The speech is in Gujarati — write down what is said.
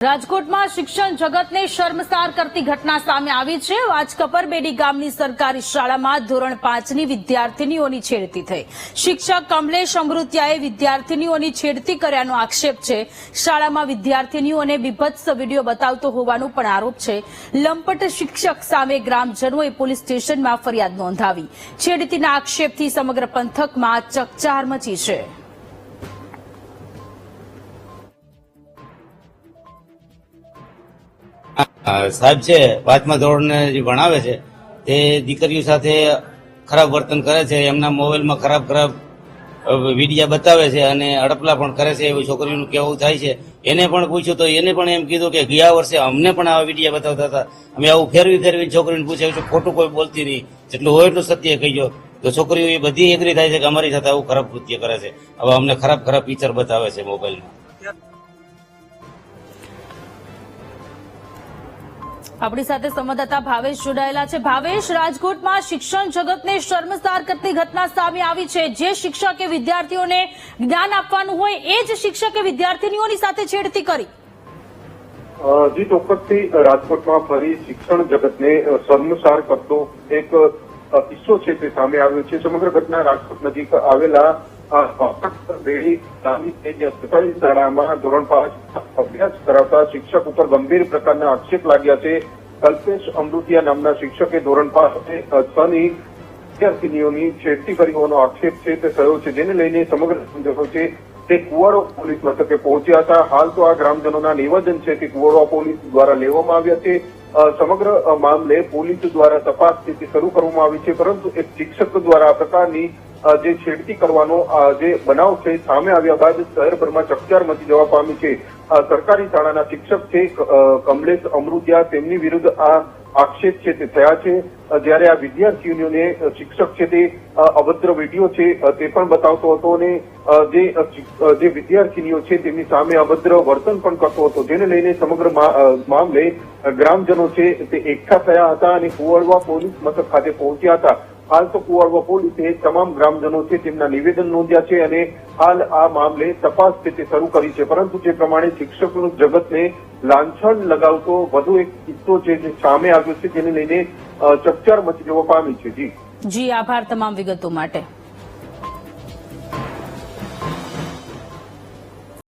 રાજકોટમાં શિક્ષણ જગતને શર્મસાર કરતી ઘટના સામે આવી છે। વાજકપરબેડી ગામની સરકારી શાળામાં ધોરણ 5ની વિદ્યાર્થીનીઓની છેડતી થઈ। શિક્ષક કમલેશ અમૃતિયાએ વિદ્યાર્થીનીઓની છેડતી કર્યાનો આક્ષેપ છે। શાળામાં વિદ્યાર્થીનીઓને બીભત્સ વિડીયો બતાવતો હોવાનો પણ આરોપ છે। લંપટ શિક્ષક સામે ગ્રામજનોએ પોલીસ સ્ટેશનમાં ફરિયાદ નોંધાવી। છેડતીના આક્ષેપથી સમગ્ર પંથકમાં ચકચાર મચી છે। સાહેબ છે 5મા ધોરણને જે ભણાવે છે તે દીકરીઓ સાથે ખરાબ વર્તન કરે છે, એમના મોબાઈલમાં ખરાબ વિડીયા બતાવે છે અને અડપલા પણ કરે છે એવું છોકરીઓનું કહેવું થાય છે। એને પણ પૂછ્યું તો એને પણ એમ કીધું કે ગયા વર્ષે અમને પણ આવા વિડીયા બતાવતા હતા, અમે આવું ફેરવી છોકરીને પૂછ્યું છે, ખોટું કોઈ બોલતી નહીં, જેટલું હોય એટલું સત્ય કહીજો। તો છોકરીઓ એ બધી એગ્રી થાય છે કે અમારી સાથે આવું ખરાબ કૃત્ય કરે છે, હવે અમને ખરાબ પિક્ચર બતાવે છે મોબાઈલમાં। આપણી સાથે સંવાદદાતા ભાવેશ જોડાયેલા છે। ભાવેશ, રાજકોટમાં શિક્ષણ જગતને શર્મસાર કરતી ઘટના સામે આવી છે। જે શિક્ષકે વિદ્યાર્થીઓને જ્ઞાન આપવાનું હોય એ જ શિક્ષકે વિદ્યાર્થીનીઓની સાથે છેડતી કરી। જી ચોક્કસથી રાજકોટમાં ફરી શિક્ષણ જગતને શર્મસાર કરતો એક કિસ્સો છે તે સામે આવ્યો છે। સમગ્ર ઘટના રાજકોટ નજીક આવેલા વાજકપરબેડી ગામની સરકારી શાળામાં ધોરણ 5 અભ્યાસ કરાવતા શિક્ષક ઉપર ગંભીર પ્રકારના આક્ષેપ લાગ્યા છે। કલ્પેશ અમૃતિયા નામના શિક્ષકે ધોરણ 5ની વિદ્યાર્થીનીઓની છેડતી કરી હોવાનો આક્ષેપ છે તે થયો છે, જેને લઈને સમગ્ર ગ્રામજનો છે તે કુવાડો પોલીસ મથકે પહોંચ્યા હતા। હાલ તો આ ગ્રામજનોના નિવેદન છે તે કુવાડો પોલીસ દ્વારા લેવામાં આવ્યા છે। સમગ્ર મામલે પોલીસ દ્વારા તપાસ શરૂ કરવામાં આવી છે, પરંતુ એક શિક્ષક દ્વારા આ પ્રકારની જે છેડતી કરવાનો જે બનાવ છે સામે આવ્યા બાદ શહેરભરમાં ચકચાર મચી જવા પામી છે। સરકારી શાળાના શિક્ષક છે કમલેશ અમૃતિયા, તેમની વિરુદ્ધ આ આક્ષેપ છે તે થયા છે। જ્યારે આ વિદ્યાર્થીઓને શિક્ષક છે તે અભદ્ર વિડીયો છે તે પણ બતાવતો હતો અને જે વિદ્યાર્થીનીઓ છે તેમની સામે અભદ્ર વર્તન પણ કરતો હતો, જેને લઈને સમગ્ર મામલે ગ્રામજનો છે તે એકઠા થયા હતા અને કુવાડવા પોલીસ મથક ખાતે પહોંચ્યા હતા। હાલ તો કુવાડવા પોલીસે તમામ ગ્રામજનો છે તેમના નિવેદન નોંધ્યા છે અને હાલ આ મામલે તપાસ છે તે શરૂ કરી છે, પરંતુ જે પ્રમાણે શિક્ષકનું જગતને લાંછન લગાવતો વધુ એક કિસ્સો છે જે સામે આવ્યો છે, જેને લઈને ચકચાર મચી જવા પામી છે। જી આભાર તમામ વિગતો માટે।